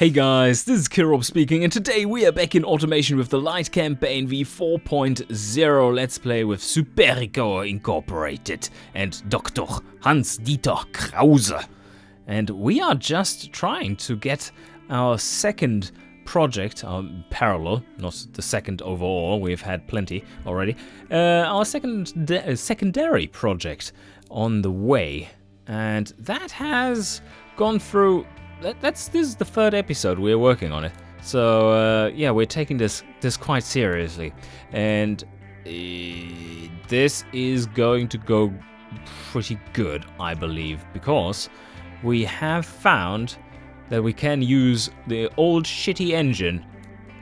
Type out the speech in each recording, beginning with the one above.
Hey guys, this is Kirob speaking, and today we are back in automation with the Lite Campaign v4.0 Let's Play with Superieco Incorporated and Dr. Hand-Dieter Krause. And we are just trying to get our second project, parallel, not the second overall, we've had plenty already, our secondary project on the way. And that has gone through. This is the third episode we're working on it, so yeah, we're taking this quite seriously, and this is going to go pretty good, I believe, because we have found that we can use the old shitty engine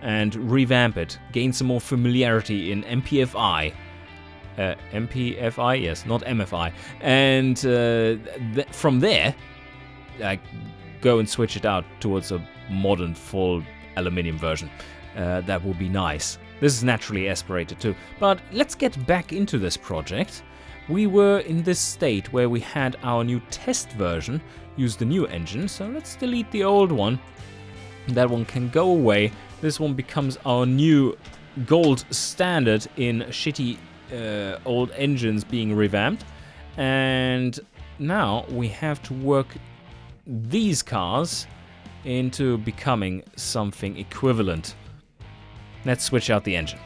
and revamp it, gain some more familiarity in MPFI. MPFI, yes, not MFI, and from there, like, go and switch it out towards a modern full aluminium version. That would be nice. This is naturally aspirated too. But let's get back into this project. We were in this state where we had our new test version use the new engine, so let's delete the old one. That one can go away. This one becomes our new gold standard in shitty old engines being revamped. And now we have to work these cars into becoming something equivalent. Let's switch out the engine.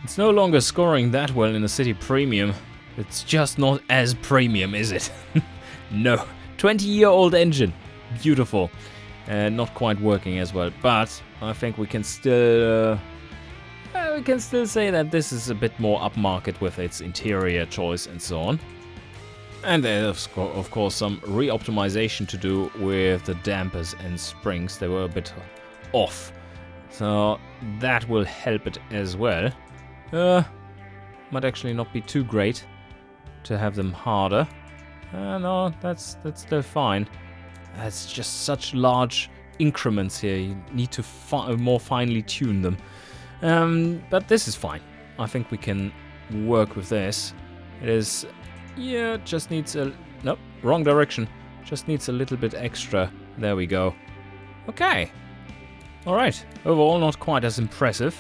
It's no longer scoring that well in the City Premium. It's just not as premium, is it? No. 20-year-old engine. Beautiful. Not quite working as well, but I think we can still say that this is a bit more upmarket with its interior choice and so on. And there's, of course, some re-optimization to do with the dampers and springs. They were a bit off, so that will help it as well. Might actually not be too great to have them harder. No, that's still fine. That's just such large increments here. You need to more finely tune them. But this is fine. I think we can work with this. It is. Yeah, just needs a... Nope, wrong direction. Just needs a little bit extra. There we go. Okay. Alright. Overall, not quite as impressive,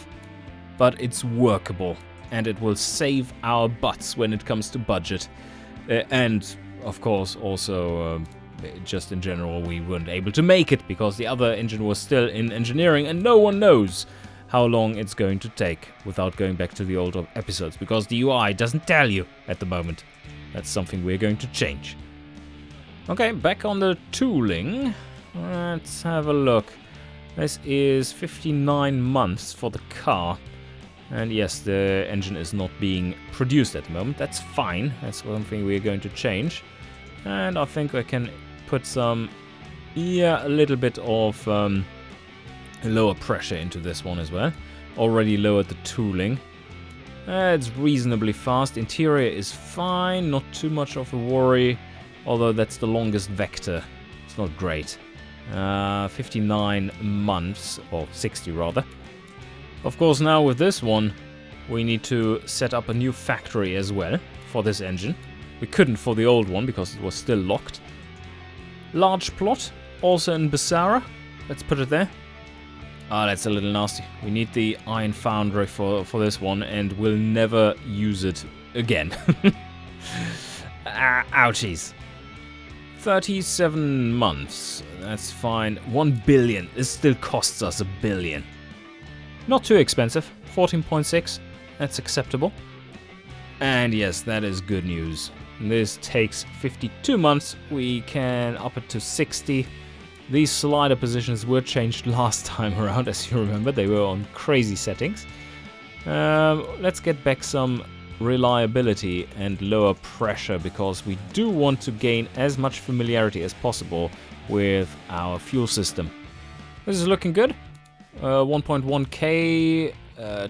but it's workable. And it will save our butts when it comes to budget. And, of course, also, just in general, we weren't able to make it because the other engine was still in engineering and no one knows how long it's going to take without going back to the older episodes, because the UI doesn't tell you at the moment. That's something we're going to change. Okay, back on the tooling. Let's have a look. This is 59 months for the car. And yes, the engine is not being produced at the moment. That's fine. That's something we're going to change. And I think I can put some, a little bit of lower pressure into this one as well. Already lowered the tooling. It's reasonably fast. Interior is fine, not too much of a worry, although that's the longest vector. It's not great. 59 months, or 60 rather. Of course, now with this one, we need to set up a new factory as well for this engine. We couldn't for the old one because it was still locked. Large plot, also in Basara. Let's put it there. Ah, that's a little nasty. We need the iron foundry for this one, and we'll never use it again. Ouchies. 37 months. That's fine. 1 billion. This still costs us 1 billion. Not too expensive. 14.6. That's acceptable. And yes, that is good news. This takes 52 months. We can up it to 60. These slider positions were changed last time around, as you remember. They were on crazy settings. Let's get back some reliability and lower pressure, because we do want to gain as much familiarity as possible with our fuel system. This is looking good. 1.1k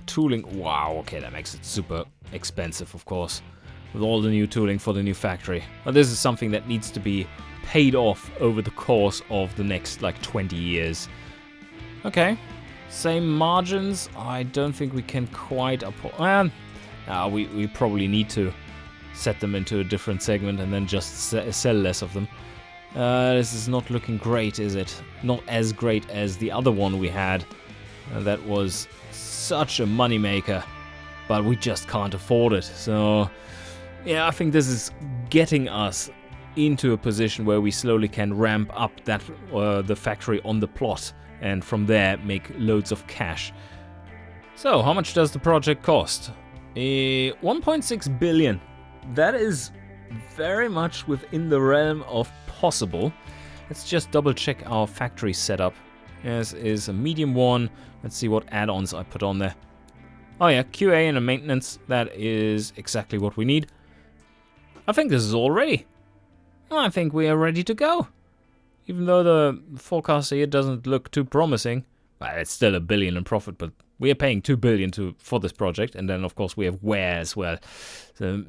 tooling. Wow, okay, that makes it super expensive, of course, with all the new tooling for the new factory. But this is something that needs to be paid off over the course of the next, like, 20 years. Okay. Same margins. I don't think we can quite we probably need to set them into a different segment and then just sell less of them. This is not looking great, is it? Not as great as the other one we had. That was such a moneymaker, but we just can't afford it. So, yeah, I think this is getting us into a position where we slowly can ramp up that the factory on the plot, and from there make loads of cash. So, how much does the project cost? 1.6 billion. That is very much within the realm of possible. Let's just double check our factory setup. This is a medium one. Let's see what add-ons I put on there. Oh yeah, QA and a maintenance. That is exactly what we need. I think this is all ready. I think we are ready to go. Even though the forecast here doesn't look too promising. Well, it's still $1 billion in profit, but we are paying $2 billion for this project. And then, of course, we have wear as well. So,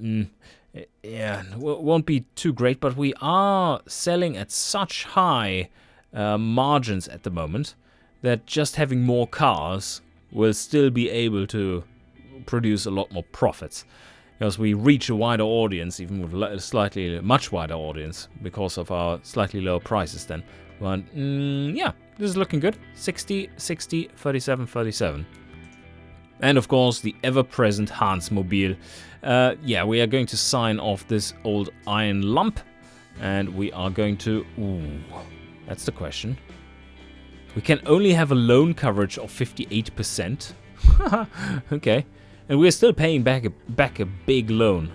yeah, won't be too great, but we are selling at such high margins at the moment that just having more cars will still be able to produce a lot more profits, because we reach a wider audience, even with a slightly much wider audience, because of our slightly lower prices then. But yeah, this is looking good. 60, 60, 37, 37. And of course, the ever-present Hansmobile. Yeah, we are going to sign off this old iron lump. And we are going to... Ooh, that's the question. We can only have a loan coverage of 58%. Okay. And we're still paying back a big loan.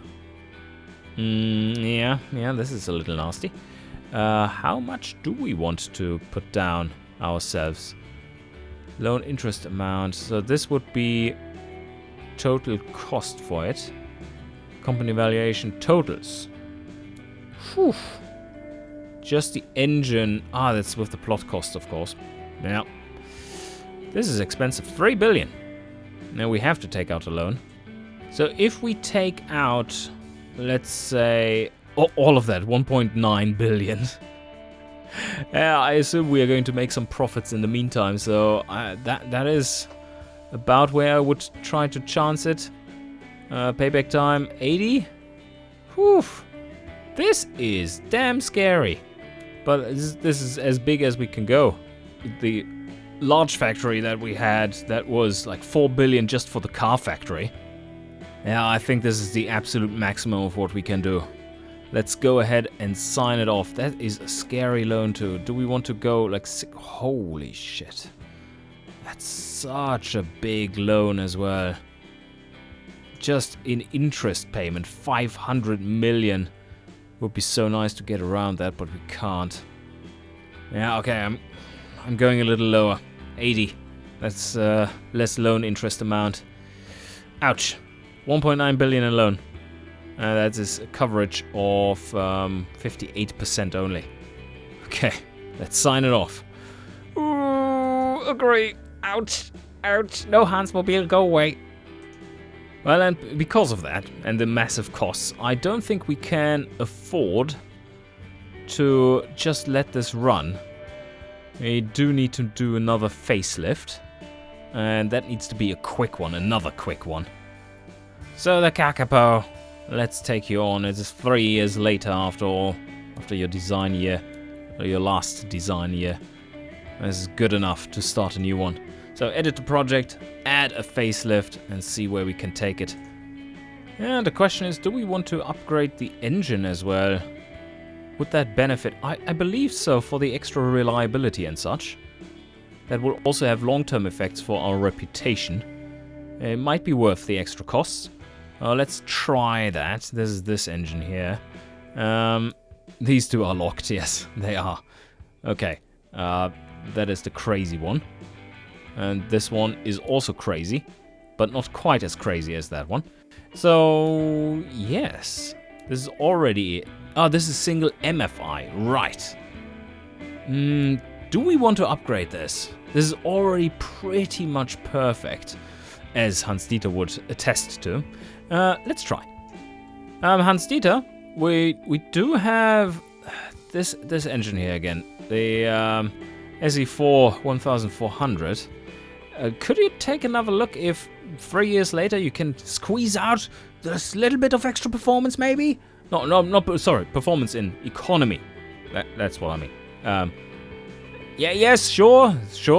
Yeah, this is a little nasty. How much do we want to put down ourselves? Loan interest amount. So this would be total cost for it. Company valuation totals. Whew. Just the engine. Ah, that's with the plot cost, of course. Yeah. This is expensive. 3 billion. Now we have to take out a loan. So if we take out, let's say, all of that, 1.9 billion. I assume we are going to make some profits in the meantime, so that is about where I would try to chance it. Payback time 80. Whew. This is damn scary, but this is as big as we can go. The large factory that we had, that was like 4 billion just for the car factory. Yeah, I think this is the absolute maximum of what we can do. Let's go ahead and sign it off. That is a scary loan too. Do we want to go like... Holy shit. That's such a big loan as well. Just in interest payment, 500 million. Would be so nice to get around that, but we can't. Yeah, okay, I'm going a little lower. 80. That's less loan interest amount. Ouch. 1.9 billion in loan. That is a coverage of 58% only. Okay, let's sign it off. Ooh, agree. Ouch, ouch. No Hansmobile, go away. Well, and because of that, and the massive costs, I don't think we can afford to just let this run. We do need to do another facelift. And that needs to be a quick one, another quick one. So the Kakapo. Let's take you on. It is 3 years later after all. After your design year. Or your last design year. This is good enough to start a new one. So edit the project, add a facelift, and see where we can take it. And the question is, do we want to upgrade the engine as well? Would that benefit? I believe so, for the extra reliability and such. That will also have long-term effects for our reputation. It might be worth the extra costs. Let's try that. This is this engine here. These two are locked, yes, they are. Okay, that is the crazy one. And this one is also crazy, but not quite as crazy as that one. So, yes, this is already... Oh, this is single MFI, right. Do we want to upgrade this? This is already pretty much perfect, as Hans-Dieter would attest to. Let's try. Hans-Dieter, we do have this engine here again, the SE4 1400. Could you take another look if 3 years later you can squeeze out this little bit of extra performance, maybe? No, sorry, performance in economy. That's what I mean. Yeah, yes, sure.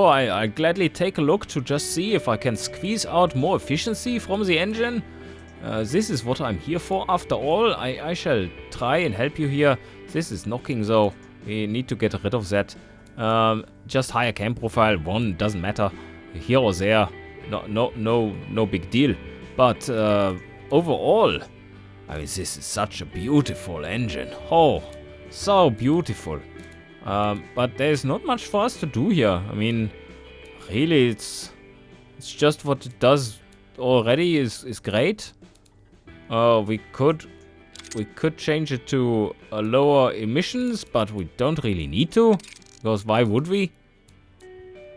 I gladly take a look to just see if I can squeeze out more efficiency from the engine. This is what I'm here for. After all, I shall try and help you here. This is knocking, though. We need to get rid of that. Just higher cam profile. One doesn't matter. Here or there. No big deal. But overall, I mean, this is such a beautiful engine. Oh, so beautiful. But there's not much for us to do here. I mean, really, it's just what it does already is great. We could change it to lower emissions, but we don't really need to, because why would we?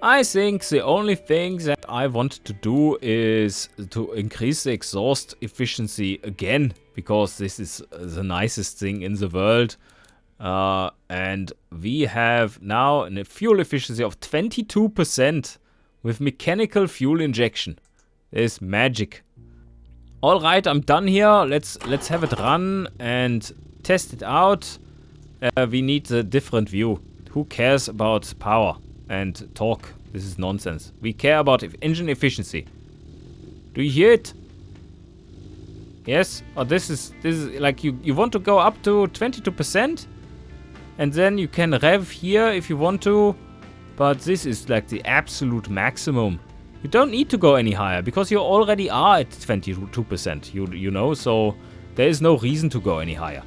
I think the only thing that I want to do is to increase the exhaust efficiency again, because this is the nicest thing in the world. And we have now a fuel efficiency of 22% with mechanical fuel injection. It's magic. Alright, I'm done here. Let's have it run and test it out. We need a different view. Who cares about power and torque? This is nonsense. We care about engine efficiency. Do you hear it? Yes? Oh, this is like you want to go up to 22%? And then you can rev here if you want to. But this is like the absolute maximum. You don't need to go any higher because you already are at 22%. You know, so there is no reason to go any higher.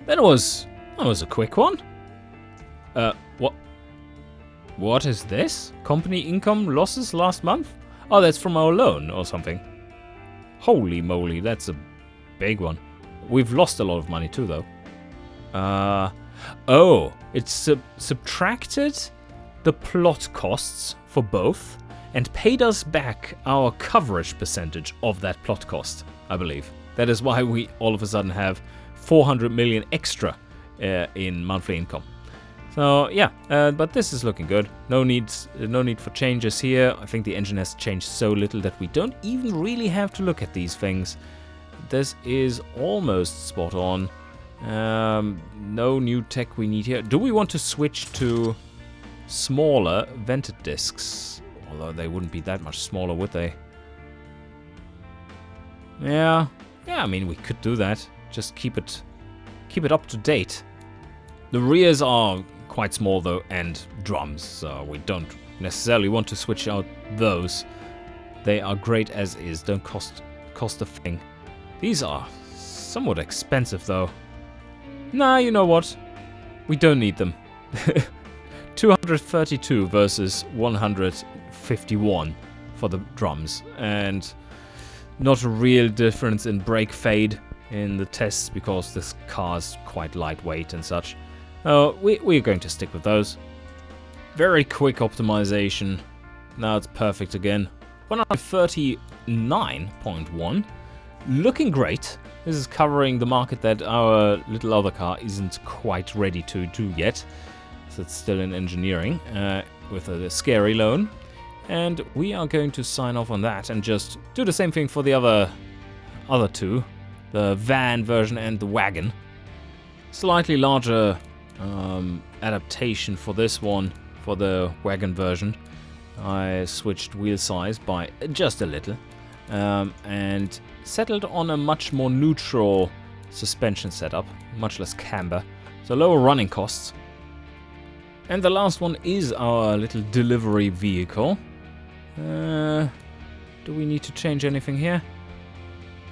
That was a quick one. What is this? Company income losses last month? Oh, that's from our loan or something. Holy moly, that's a big one. We've lost a lot of money too, though. Oh, it's subtracted the plot costs for both and paid us back our coverage percentage of that plot cost, I believe. That is why we all of a sudden have 400 million extra in monthly income. So yeah, but this is looking good. No need for changes here. I think the engine has changed so little that we don't even really have to look at these things. This is almost spot on. No new tech we need here. Do we want to switch to smaller vented discs? Although they wouldn't be that much smaller, would they? Yeah, I mean, we could do that. Just keep it up to date. The rears are quite small though, and drums, so we don't necessarily want to switch out those. They are great as is, don't cost a thing. These are somewhat expensive though. Nah, you know what? We don't need them. 232 versus 151 for the drums, and not a real difference in brake fade in the tests because this car's quite lightweight and such. We're going to stick with those. Very quick optimization. Now it's perfect again. 139.1. Looking great. This is covering the market that our little other car isn't quite ready to do yet. So it's still in engineering with a scary loan. And we are going to sign off on that and just do the same thing for the other two. The van version and the wagon. Slightly larger adaptation for this one, for the wagon version. I switched wheel size by just a little and settled on a much more neutral suspension setup, much less camber, so lower running costs. And the last one is our little delivery vehicle. Do we need to change anything here?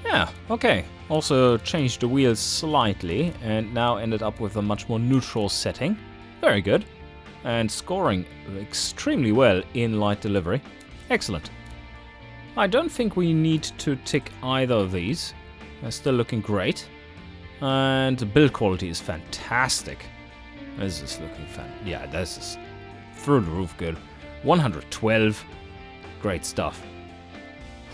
Yeah, okay. Also changed the wheels slightly and now ended up with a much more neutral setting. Very good. And scoring extremely well in light delivery. Excellent. I don't think we need to tick either of these. They're still looking great. And the build quality is fantastic. This is looking yeah, this is through the roof good. 112. Great stuff.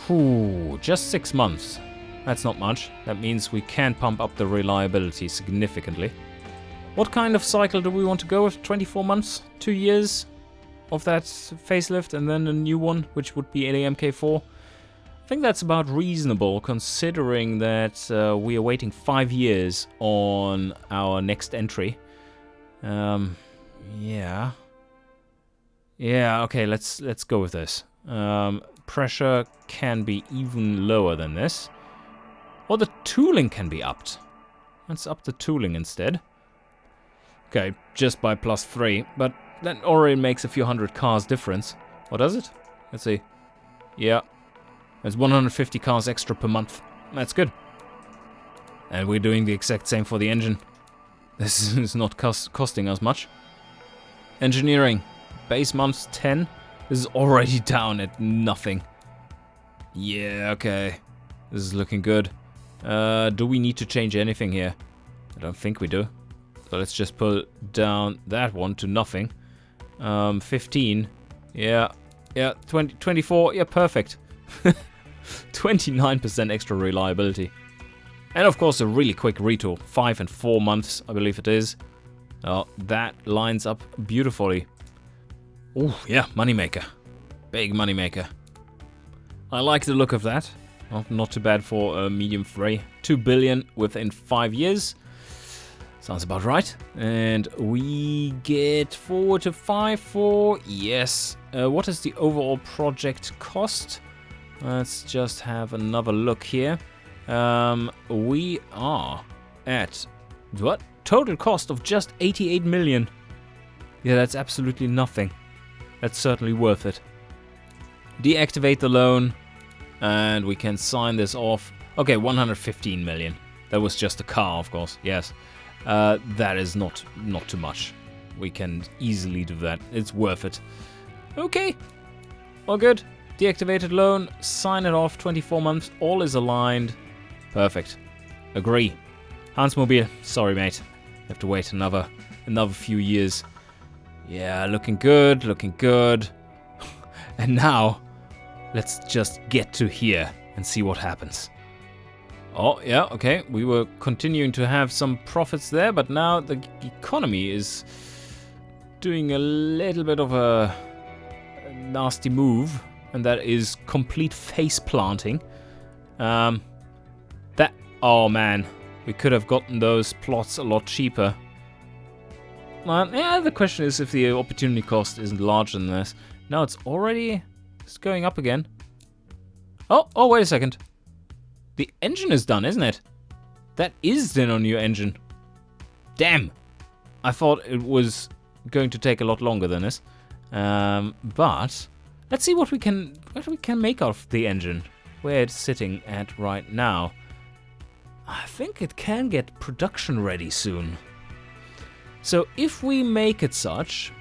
Whew, just 6 months. That's not much. That means we can pump up the reliability significantly. What kind of cycle do we want to go with? 24 months? 2 years of that facelift and then a new one, which would be an MK4? I think that's about reasonable, considering that we are waiting 5 years on our next entry. Yeah. Yeah, okay, let's go with this. Pressure can be even lower than this. Or the tooling can be upped. Let's up the tooling instead. Okay, just by +3, but that already makes a few hundred cars difference. What does it? Let's see. Yeah. There's 150 cars extra per month. That's good. And we're doing the exact same for the engine. This is not costing us much. Engineering. Base months 10. This is already down at nothing. Yeah, okay. This is looking good. Do we need to change anything here? I don't think we do. So let's just pull down that one to nothing. 15. Yeah. Yeah, 24. Yeah, perfect. 29% extra reliability. And of course a really quick retool. 5 and 4 months, I believe it is. Oh, that lines up beautifully. Oh, yeah, moneymaker. Big moneymaker. I like the look of that. Well, not too bad for a medium freight. 2 billion within 5 years. Sounds about right. And we get 4 to 5 for... Yes. What is the overall project cost? Let's just have another look here. We are at... What? Total cost of just 88 million. Yeah, that's absolutely nothing. That's certainly worth it. Deactivate the loan. And we can sign this off. Okay, 115 million. That was just a car, of course. Yes. That is not too much. We can easily do that. It's worth it. Okay. All good. Deactivated loan. Sign it off. 24 months. All is aligned. Perfect. Agree. Hansmobile. Sorry, mate. Have to wait another few years. Yeah, looking good. Looking good. And now, let's just get to here and see what happens. Oh, yeah, okay. We were continuing to have some profits there, but now the economy is doing a little bit of a nasty move, and that is complete face planting. Oh man, we could have gotten those plots a lot cheaper. Yeah, the question is if the opportunity cost isn't larger than this. Now it's going up again. Oh, wait a second. The engine is done, isn't it? That is then a new engine. Damn. I thought it was going to take a lot longer than this. But let's see what we can make of the engine. Where it's sitting at right now. I think it can get production ready soon. So if we make it such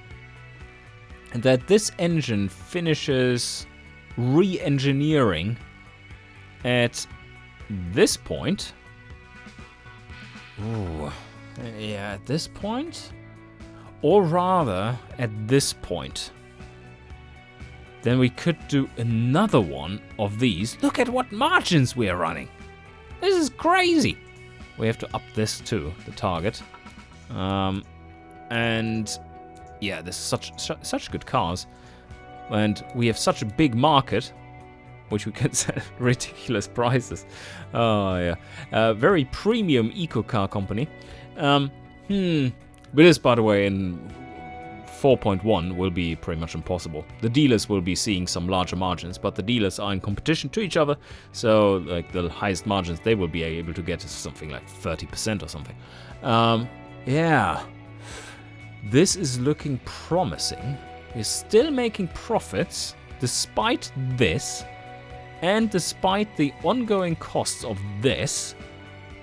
that this engine finishes re-engineering at this point. Ooh, yeah, at this point? Or rather, at this point. Then we could do another one of these. Look at what margins we are running. This is crazy. We have to up this too, the target. And yeah, there's such good cars. And we have such a big market, which we can sell at ridiculous prices. Oh, yeah. Very premium eco-car company. But this, by the way, in 4.1 will be pretty much impossible. The dealers will be seeing some larger margins, but the dealers are in competition to each other, so like the highest margins they will be able to get is something like 30% or something. Yeah. This is looking promising. We're still making profits despite this. And despite the ongoing costs of this,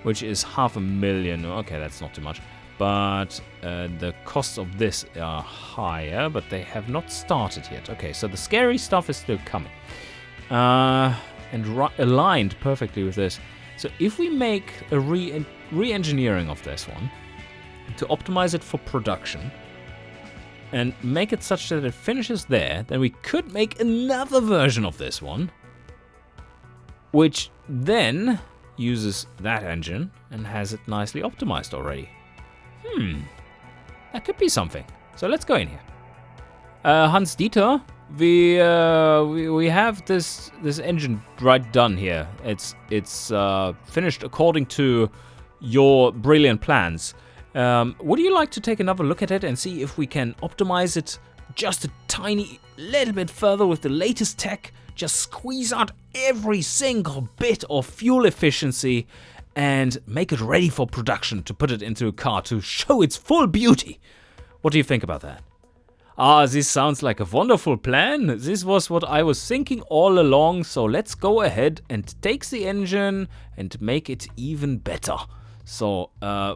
which is 500,000, okay, that's not too much, but the costs of this are higher, but they have not started yet. Okay, so the scary stuff is still coming. And aligned perfectly with this. So if we make a re-engineering of this one, to optimize it for production, and make it such that it finishes there, then we could make another version of this one, which then uses that engine and has it nicely optimized already. That could be something. So let's go in here. Hand-Dieter, we have this engine right done here. It's finished according to your brilliant plans. Would you like to take another look at it and see if we can optimize it just a tiny little bit further with the latest tech? Just squeeze out every single bit of fuel efficiency and make it ready for production to put it into a car to show its full beauty. What do you think about that? This sounds like a wonderful plan. This was what I was thinking all along, so let's go ahead and take the engine and make it even better. So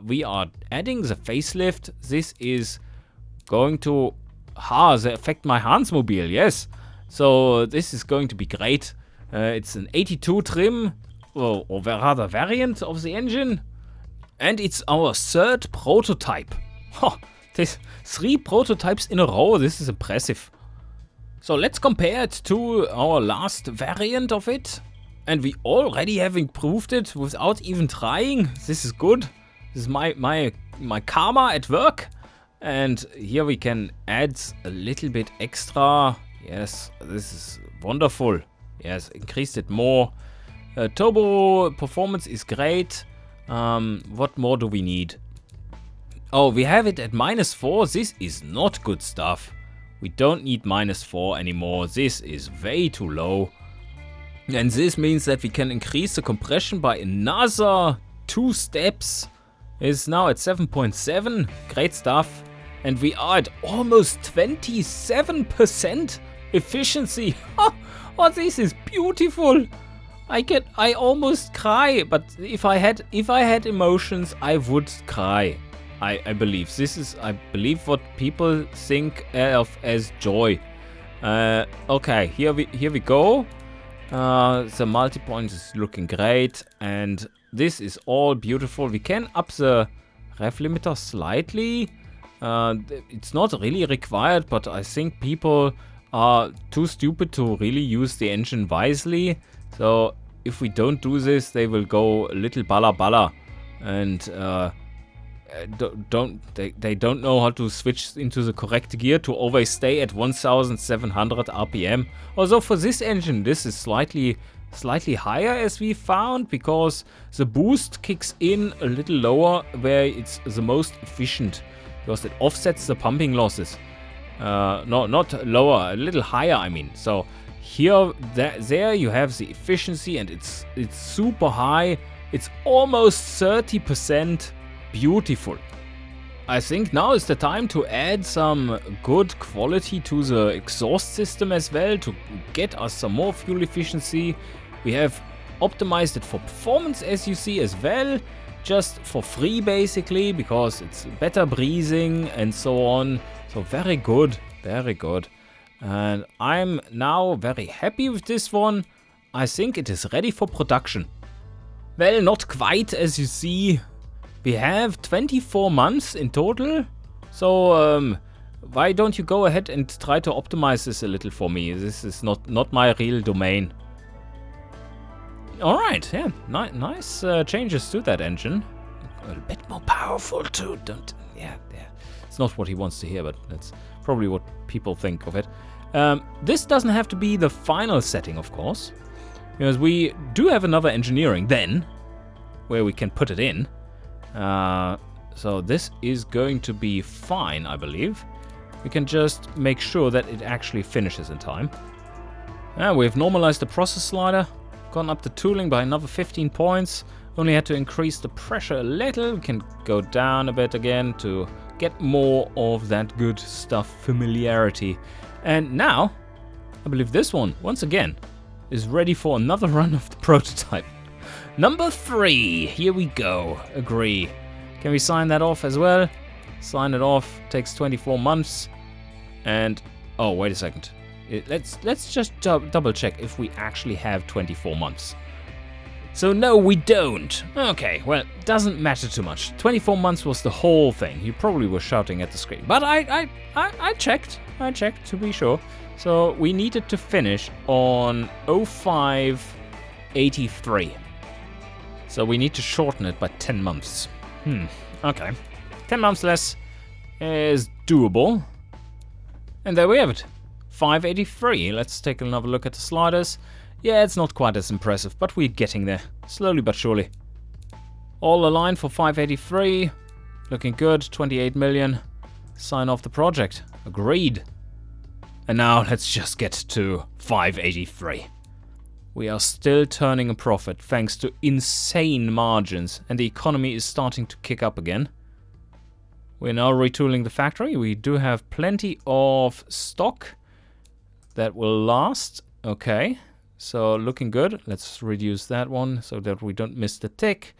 we are adding the facelift. This is going to affect my Hansmobile, yes. So this is going to be great. It's an 82 trim, or rather variant of the engine. And it's our third prototype. This 3 prototypes in a row, this is impressive. So let's compare it to our last variant of it. And we already have improved it without even trying. This is good. This is my karma at work. And here we can add a little bit extra. Yes, this is wonderful. Yes, increased it more. Turbo performance is great. What more do we need? Oh, we have it at -4. This is not good stuff. We don't need -4 anymore. This is way too low. And this means that we can increase the compression by another 2 steps. It's now at 7.7. Great stuff. And we are at almost 27% efficiency. Oh, this is beautiful. I almost cry, but if I had emotions, I would cry. I believe I believe what people think of as joy. Okay, here we go. The multi-point is looking great, and this is all beautiful. We can up the rev limiter slightly. It's not really required, but I think people are too stupid to really use the engine wisely. So if we don't do this, they will go a little bala, and they don't know how to switch into the correct gear to always stay at 1700 RPM. Although for this engine, this is slightly higher, as we found, because the boost kicks in a little lower where it's the most efficient, because it offsets the pumping losses. No, not lower, a little higher, I mean. So here, there you have the efficiency, and it's super high. It's almost 30%. Beautiful. I think now is the time to add some good quality to the exhaust system as well, to get us some more fuel efficiency. We have optimized it for performance, as you see, as well, just for free basically, because it's better breathing and so on. So very good, very good. And I'm now very happy with this one. I think it is ready for production. Well, not quite, as you see. We have 24 months in total, so why don't you go ahead and try to optimize this a little for me? This is not my real domain. Alright, yeah, nice changes to that engine. A bit more powerful too, yeah. It's not what he wants to hear, but that's probably what people think of it. This doesn't have to be the final setting, of course, because we do have another engineering then, where we can put it in. So this is going to be fine, I believe. We can just make sure that it actually finishes in time. We've normalized the process slider, gone up the tooling by another 15 points. Only had to increase the pressure a little. We can go down a bit again to get more of that good stuff, familiarity. And now, I believe this one, once again, is ready for another run of the prototype. Number 3, here we go. Agree. Can we sign that off as well? Sign it off. Takes 24 months. And oh, wait a second. Let's just double check if we actually have 24 months. So no, we don't. Okay, well, doesn't matter too much. 24 months was the whole thing. You probably were shouting at the screen, but I checked. I checked to be sure. So we needed to finish on 0583. So we need to shorten it by 10 months. Okay. 10 months less is doable. And there we have it. 583. Let's take another look at the sliders. Yeah, it's not quite as impressive, but we're getting there. Slowly but surely. All aligned for 583. Looking good. 28 million. Sign off the project. Agreed. And now let's just get to 583. We are still turning a profit thanks to insane margins, and the economy is starting to kick up again. We're now retooling the factory. We do have plenty of stock that will last. Okay, so looking good. Let's reduce that one so that we don't miss the tick.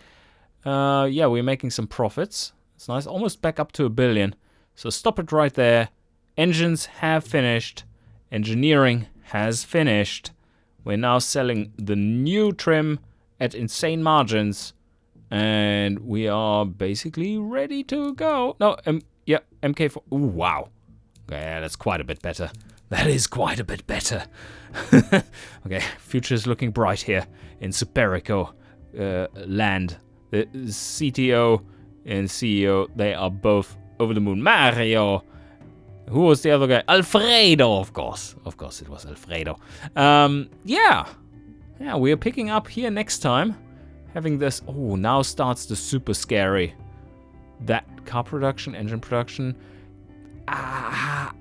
Yeah, we're making some profits. It's nice, almost back up to 1 billion. So stop it right there. Engines have finished. Engineering has finished. We're now selling the new trim at insane margins. And we are basically ready to go. No, yeah, MK4. Ooh, wow. Yeah, that's quite a bit better. That is quite a bit better. Okay, future is looking bright here in Superieco land. The CTO and CEO, they are both over the moon. Mario. Who was the other guy? Alfredo, of course. Of course, it was Alfredo. Yeah. Yeah, we are picking up here next time. Having this. Oh, now starts the super scary. That car production, engine production. Ow.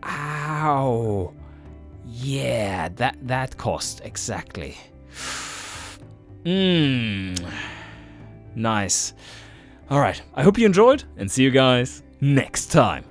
Yeah, that cost, exactly. Nice. Alright, I hope you enjoyed, and see you guys next time.